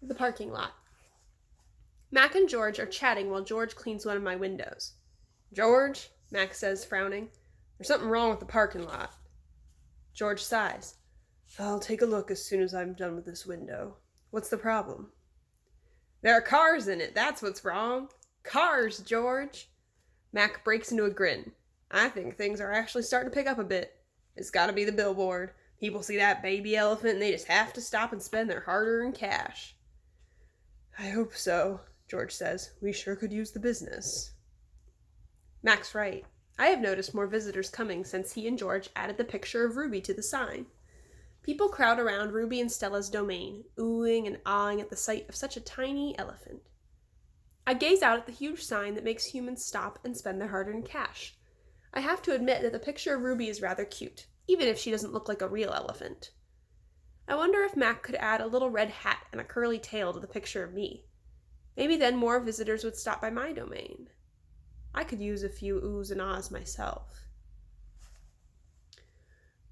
The parking lot. Mac and George are chatting while George cleans one of my windows. George, Mac says, frowning, there's something wrong with the parking lot. George sighs. I'll take a look as soon as I'm done with this window. What's the problem? There are cars in it, that's what's wrong. Cars, George. Mac breaks into a grin. I think things are actually starting to pick up a bit. It's gotta be the billboard. People see that baby elephant and they just have to stop and spend their hard-earned cash. I hope so, George says. We sure could use the business. Mac's right. I have noticed more visitors coming since he and George added the picture of Ruby to the sign. People crowd around Ruby and Stella's domain, oohing and ahhing at the sight of such a tiny elephant. I gaze out at the huge sign that makes humans stop and spend their hard-earned cash. I have to admit that the picture of Ruby is rather cute, even if she doesn't look like a real elephant. I wonder if Mac could add a little red hat and a curly tail to the picture of me. Maybe then more visitors would stop by my domain. I could use a few oohs and ahs myself.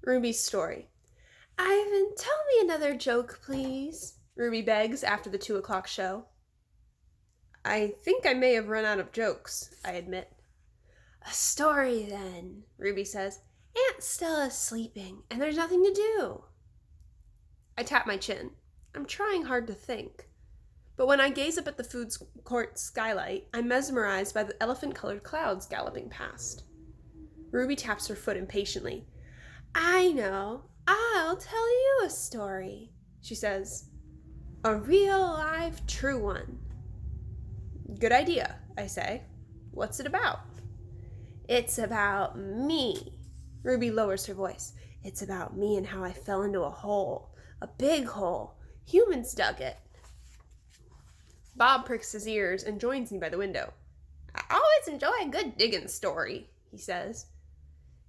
Ruby's story. Ivan, tell me another joke, please, Ruby begs after the 2:00 show. I think I may have run out of jokes, I admit. A story, then, Ruby says. Aunt Stella's sleeping, and there's nothing to do. I tap my chin. I'm trying hard to think. But when I gaze up at the food court skylight, I'm mesmerized by the elephant-colored clouds galloping past. Ruby taps her foot impatiently. I know. I'll tell you a story, she says. A real, live, true one. Good idea, I say. What's it about? It's about me. Ruby lowers her voice. It's about me and how I fell into a hole. A big hole. Humans dug it. Bob pricks his ears and joins me by the window. I always enjoy a good digging story, he says.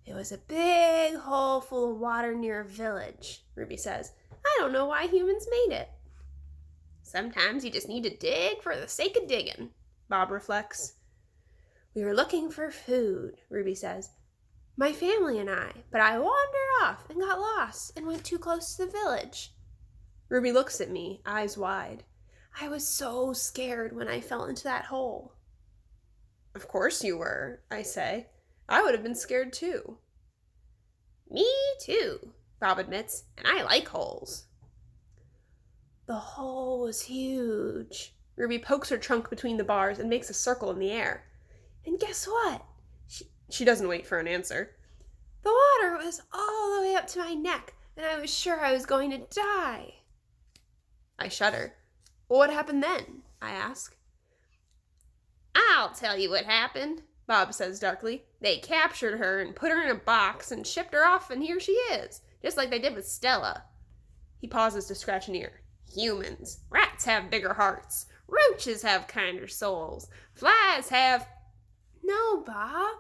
It was a big hole full of water near a village, Ruby says. I don't know why humans made it. Sometimes you just need to dig for the sake of digging, Bob reflects. We were looking for food, Ruby says. My family and I, but I wandered off and got lost and went too close to the village. Ruby looks at me, eyes wide. I was so scared when I fell into that hole. Of course you were, I say. I would have been scared too. Me too, Bob admits, and I like holes. The hole was huge. Ruby pokes her trunk between the bars and makes a circle in the air. And guess what? She doesn't wait for an answer. The water was all the way up to my neck, and I was sure I was going to die. I shudder. What happened then? I ask. I'll tell you what happened, Bob says darkly. They captured her and put her in a box and shipped her off, and here she is, just like they did with Stella. He pauses to scratch an ear. Humans. Rats have bigger hearts. Roaches have kinder souls. Flies have... No, Bob,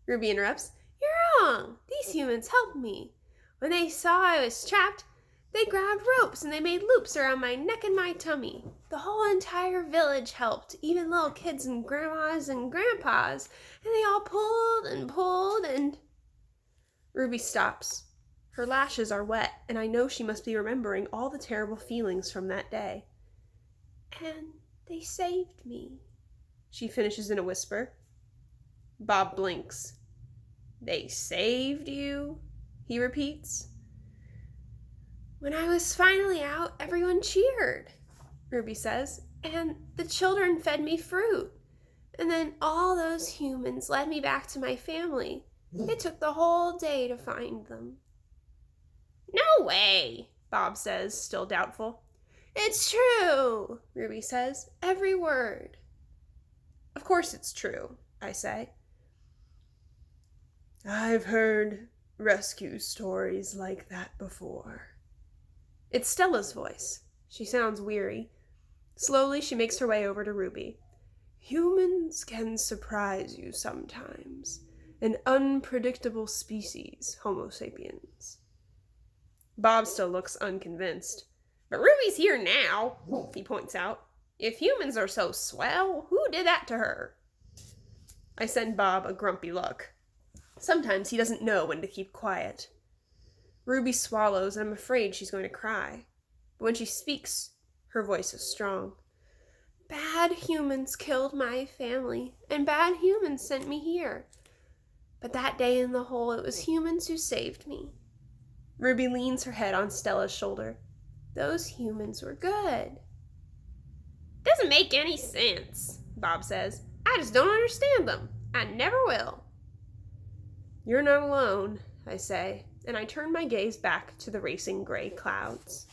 Ruby interrupts. You're wrong. These humans helped me. When they saw I was trapped, they grabbed ropes and they made loops around my neck and my tummy. The whole entire village helped, even little kids and grandmas and grandpas, and they all pulled and pulled and... Ruby stops. Her lashes are wet, and I know she must be remembering all the terrible feelings from that day. And they saved me, she finishes in a whisper. Bob blinks. They saved you? He repeats. When I was finally out, everyone cheered, Ruby says, and the children fed me fruit. And then all those humans led me back to my family. It took the whole day to find them. No way, Bob says, still doubtful. It's true, Ruby says, every word. Of course it's true, I say. I've heard rescue stories like that before. It's Stella's voice. She sounds weary. Slowly, she makes her way over to Ruby. Humans can surprise you sometimes. An unpredictable species, Homo sapiens. Bob still looks unconvinced. But Ruby's here now, he points out. If humans are so swell, who did that to her? I send Bob a grumpy look. Sometimes he doesn't know when to keep quiet. Ruby swallows, and I'm afraid she's going to cry. But when she speaks, Her voice is strong. Bad humans killed my family, and bad humans sent me here. But that day in the hole, it was humans who saved me. Ruby leans her head on Stella's shoulder. Those humans were good. Doesn't make any sense, Bob says. I just don't understand them. I never will. You're not alone, I say, and I turn my gaze back to the racing gray clouds.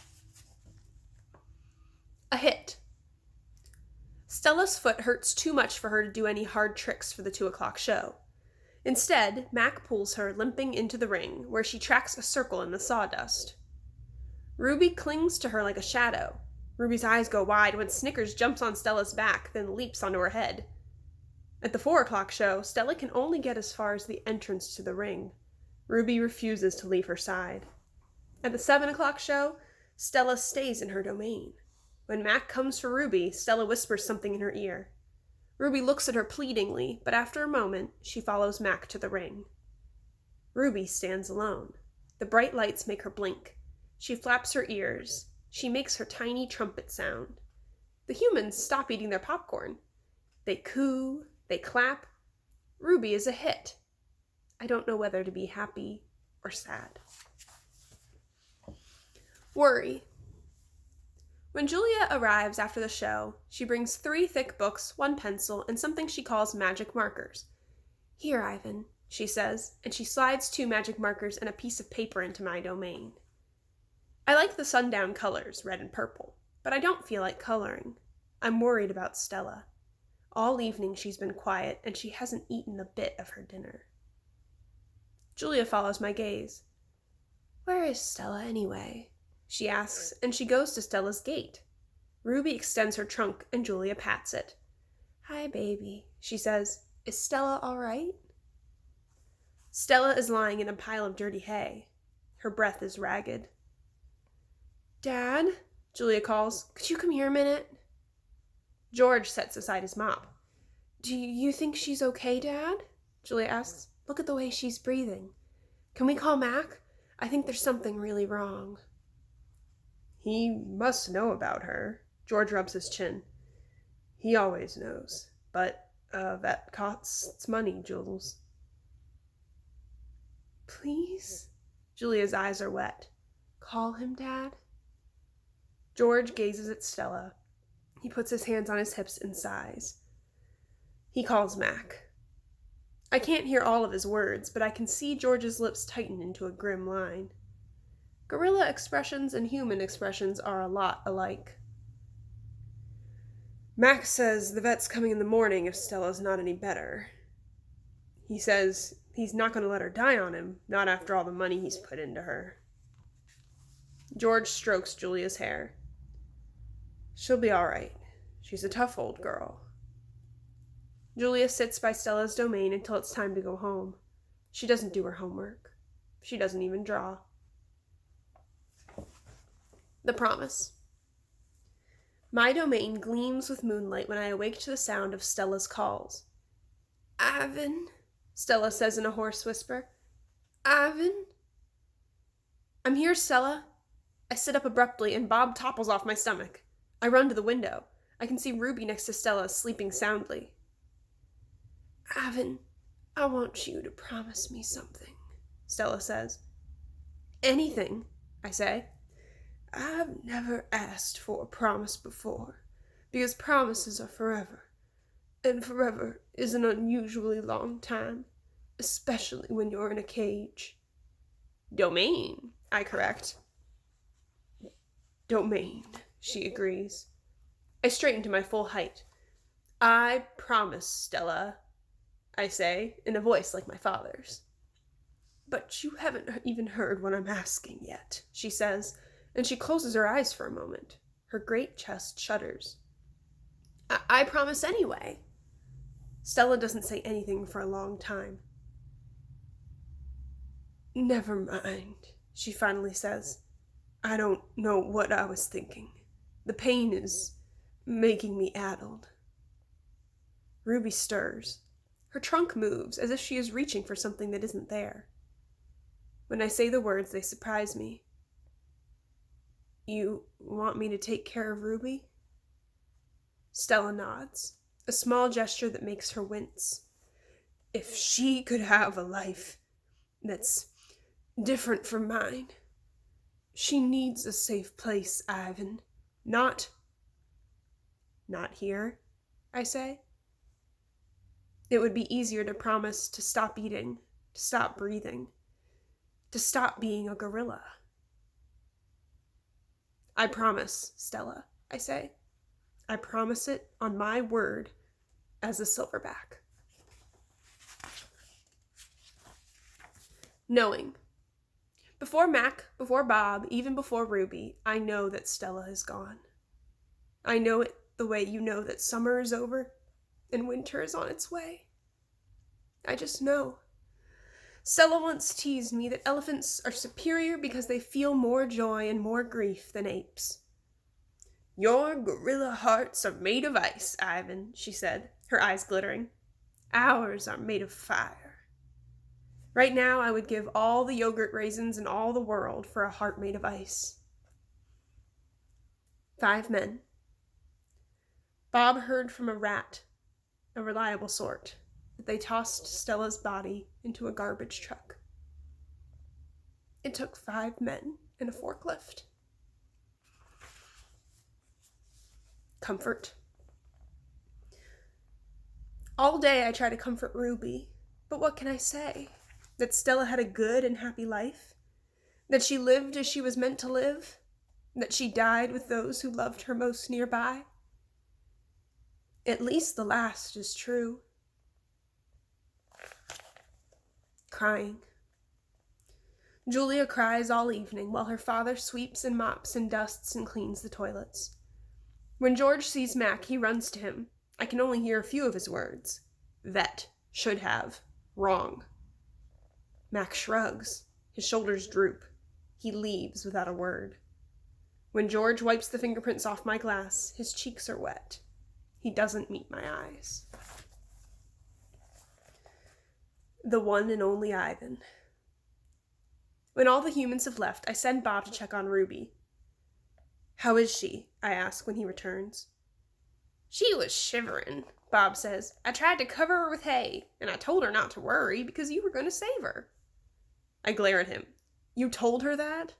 A hit. Stella's foot hurts too much for her to do any hard tricks for the 2:00 show. Instead, Mac pulls her limping into the ring, where she tracks a circle in the sawdust. Ruby clings to her like a shadow. Ruby's eyes go wide when Snickers jumps on Stella's back, then leaps onto her head. At the 4:00 show, Stella can only get as far as the entrance to the ring. Ruby refuses to leave her side. At the 7:00 show, Stella stays in her domain. When Mac comes for Ruby, Stella whispers something in her ear. Ruby looks at her pleadingly, but after a moment, she follows Mac to the ring. Ruby stands alone. The bright lights make her blink. She flaps her ears. She makes her tiny trumpet sound. The humans stop eating their popcorn. They coo, they clap. Ruby is a hit. I don't know whether to be happy or sad. Worry. When Julia arrives after the show, she brings 3 thick books, 1 pencil, and something she calls magic markers. Here, Ivan, she says, and she slides 2 magic markers and a piece of paper into my domain. I like the sundown colors, red and purple, but I don't feel like coloring. I'm worried about Stella. All evening she's been quiet, and she hasn't eaten a bit of her dinner. Julia follows my gaze. Where is Stella anyway? She asks, and she goes to Stella's gate. Ruby extends her trunk, and Julia pats it. Hi, baby, she says. Is Stella all right? Stella is lying in a pile of dirty hay. Her breath is ragged. Dad, Julia calls, could you come here a minute? George sets aside his mop. Do you think she's okay, Dad? Julia asks. Look at the way she's breathing. Can we call Mac? I think there's something really wrong. He must know about her. George rubs his chin. He always knows. But that costs money, Jules. Please? Julia's eyes are wet. Call him, Dad? George gazes at Stella. He puts his hands on his hips and sighs. He calls Mac. I can't hear all of his words, but I can see George's lips tighten into a grim line. Gorilla expressions and human expressions are a lot alike. Max says the vet's coming in the morning if Stella's not any better. He says he's not going to let her die on him, not after all the money he's put into her. George strokes Julia's hair. She'll be all right. She's a tough old girl. Julia sits by Stella's domain until it's time to go home. She doesn't do her homework. She doesn't even draw. The promise. My domain gleams with moonlight when I awake to the sound of Stella's calls. Ivan, Stella says in a hoarse whisper. Ivan? I'm here, Stella. I sit up abruptly and Bob topples off my stomach. I run to the window. I can see Ruby next to Stella sleeping soundly. Ivan, I want you to promise me something, Stella says. Anything, I say. I've never asked for a promise before, because promises are forever, and forever is an unusually long time, especially when you're in a cage. Domain, I correct. Domain, she agrees. I straighten to my full height. I promise, Stella, I say, in a voice like my father's. But you haven't even heard what I'm asking yet, she says, and she closes her eyes for a moment. Her great chest shudders. I promise anyway. Stella doesn't say anything for a long time. Never mind, she finally says. I don't know what I was thinking. The pain is making me addled. Ruby stirs. Her trunk moves as if she is reaching for something that isn't there. When I say the words, they surprise me. You want me to take care of Ruby? Stella nods, a small gesture that makes her wince. If she could have a life that's different from mine, she needs a safe place, Ivan. Not here, I say. It would be easier to promise to stop eating, to stop breathing, to stop being a gorilla. I promise, Stella, I say. I promise it on my word as a silverback. Knowing. Before Mac, before Bob, even before Ruby, I know that Stella is gone. I know it the way you know that summer is over and winter is on its way. I just know. Stella once teased me that elephants are superior because they feel more joy and more grief than apes. Your gorilla hearts are made of ice, Ivan, she said, her eyes glittering. Ours are made of fire. Right now, I would give all the yogurt raisins in all the world for a heart made of ice. 5 men. Bob heard from a rat, a reliable sort, that they tossed Stella's body into a garbage truck. It took 5 men and a forklift. Comfort. All day I try to comfort Ruby, but what can I say? That Stella had a good and happy life? That she lived as she was meant to live? That she died with those who loved her most nearby? At least the last is true. Crying. Julia cries all evening while her father sweeps and mops and dusts and cleans the toilets. When George sees Mac, he runs to him. I can only hear a few of his words. Vet. Should have. Wrong. Mac shrugs. His shoulders droop. He leaves without a word. When George wipes the fingerprints off my glass, his cheeks are wet. He doesn't meet my eyes. The one and only Ivan. When all the humans have left, I send Bob to check on Ruby. How is she? I ask when he returns. She was shivering, Bob says. I tried to cover her with hay, and I told her not to worry because you were going to save her. I glare at him. You told her that?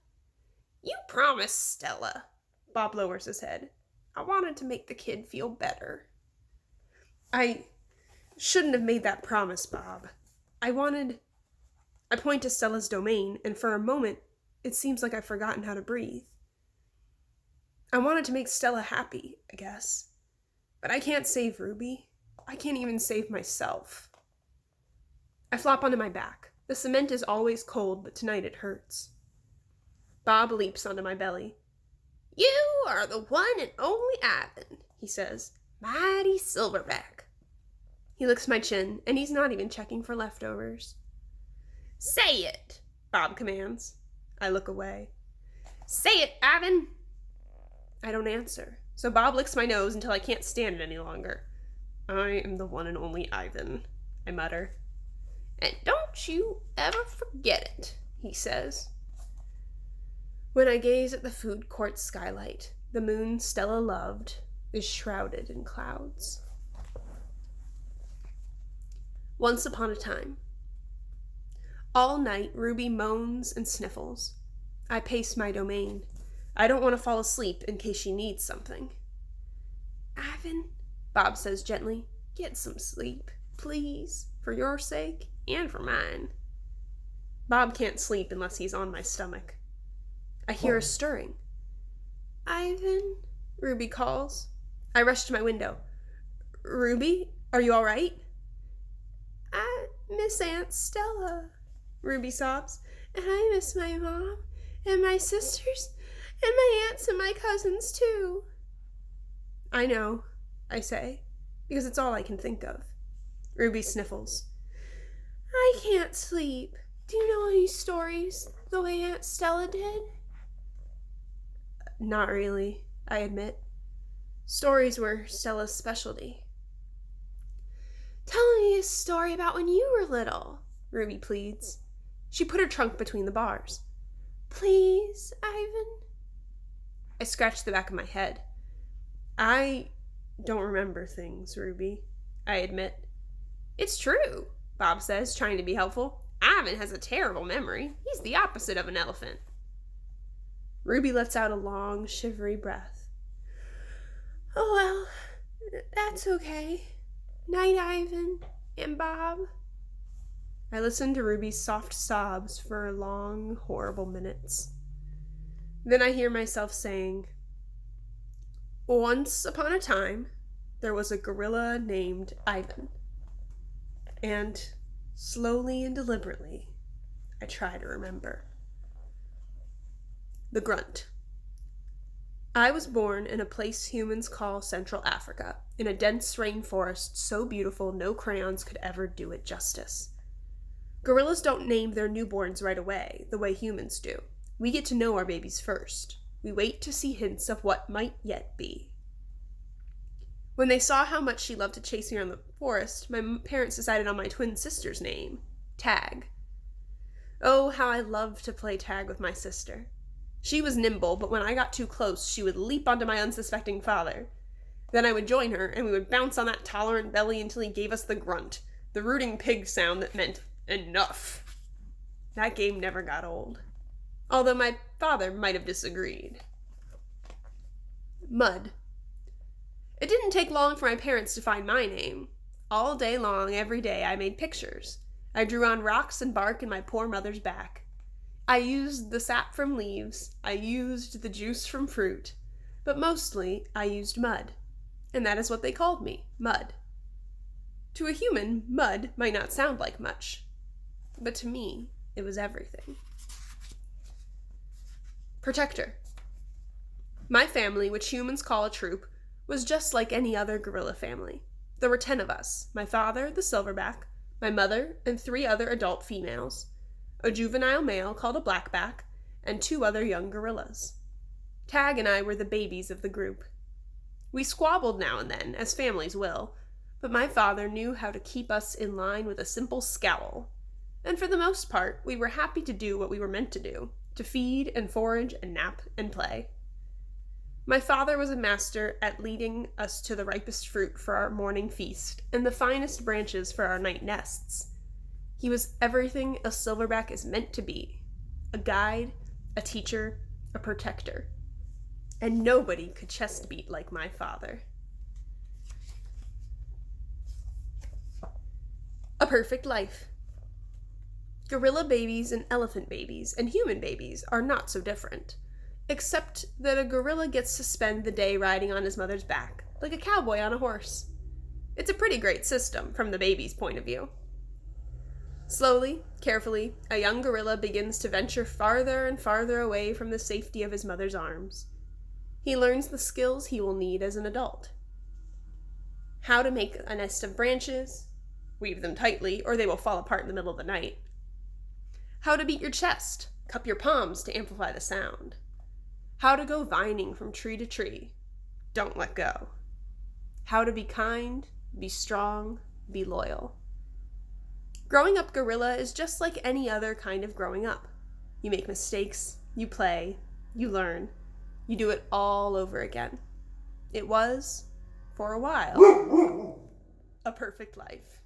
You promised, Stella. Bob lowers his head. I wanted to make the kid feel better. I shouldn't have made that promise, Bob. I point to Stella's domain, and for a moment, it seems like I've forgotten how to breathe. I wanted to make Stella happy, I guess. But I can't save Ruby. I can't even save myself. I flop onto my back. The cement is always cold, but tonight it hurts. Bob leaps onto my belly. You are the one and only Ivan, he says. Mighty silverback. He licks my chin, and he's not even checking for leftovers. Say it, Bob commands. I look away. Say it, Ivan. I don't answer, so Bob licks my nose until I can't stand it any longer. I am the one and only Ivan, I mutter. And don't you ever forget it, he says. When I gaze at the food court skylight, the moon Stella loved is shrouded in clouds. Once upon a time. All night, Ruby moans and sniffles. I pace my domain. I don't want to fall asleep in case she needs something. Ivan, Bob says gently, get some sleep, please, for your sake and for mine. Bob can't sleep unless he's on my stomach. I hear a stirring. Ivan, Ruby calls. I rush to my window. Ruby, are you all right? I miss Aunt Stella, Ruby sobs, and I miss my mom and my sisters and my aunts and my cousins too. I know, I say, because it's all I can think of. Ruby sniffles. I can't sleep. Do you know any stories the way Aunt Stella did? Not really, I admit. Stories were Stella's specialty. Tell me a story about when you were little, Ruby pleads. She put her trunk between the bars. Please, Ivan? I scratched the back of my head. I don't remember things, Ruby, I admit. It's true, Bob says, trying to be helpful. Ivan has a terrible memory. He's the opposite of an elephant. Ruby lets out a long, shivery breath. Oh, well, that's okay. Night, Ivan and Bob. I listen to Ruby's soft sobs for long, horrible minutes. Then I hear myself saying, once upon a time, there was a gorilla named Ivan. And slowly and deliberately, I try to remember. The grunt. I was born in a place humans call Central Africa, in a dense rainforest so beautiful no crayons could ever do it justice. Gorillas don't name their newborns right away, the way humans do. We get to know our babies first. We wait to see hints of what might yet be. When they saw how much she loved to chase me around the forest, my parents decided on my twin sister's name, Tag. Oh, how I loved to play tag with my sister. She was nimble, but when I got too close, she would leap onto my unsuspecting father. Then I would join her, and we would bounce on that tolerant belly until he gave us the grunt, the rooting pig sound that meant enough. That game never got old, although my father might have disagreed. Mud. It didn't take long for my parents to find my name. All day long, every day, I made pictures. I drew on rocks and bark in my poor mother's back. I used the sap from leaves, I used the juice from fruit, but mostly I used mud. And that is what they called me, Mud. To a human, mud might not sound like much, but to me, it was everything. Protector. My family, which humans call a troop, was just like any other gorilla family. There were 10 of us, my father, the silverback, my mother, and 3 other adult females, a juvenile male called a blackback, and 2 other young gorillas. Tag and I were the babies of the group. We squabbled now and then, as families will, but my father knew how to keep us in line with a simple scowl. And for the most part, we were happy to do what we were meant to do, to feed and forage and nap and play. My father was a master at leading us to the ripest fruit for our morning feast and the finest branches for our night nests. He was everything a silverback is meant to be, a guide, a teacher, a protector. And nobody could chest beat like my father. A perfect life. Gorilla babies and elephant babies and human babies are not so different, except that a gorilla gets to spend the day riding on his mother's back, like a cowboy on a horse. It's a pretty great system from the baby's point of view. Slowly, carefully, a young gorilla begins to venture farther and farther away from the safety of his mother's arms. He learns the skills he will need as an adult. How to make a nest of branches, weave them tightly or they will fall apart in the middle of the night. How to beat your chest, cup your palms to amplify the sound. How to go vining from tree to tree, don't let go. How to be kind, be strong, be loyal. Growing up gorilla is just like any other kind of growing up. You make mistakes, you play, you learn, you do it all over again. It was, for a while, a perfect life.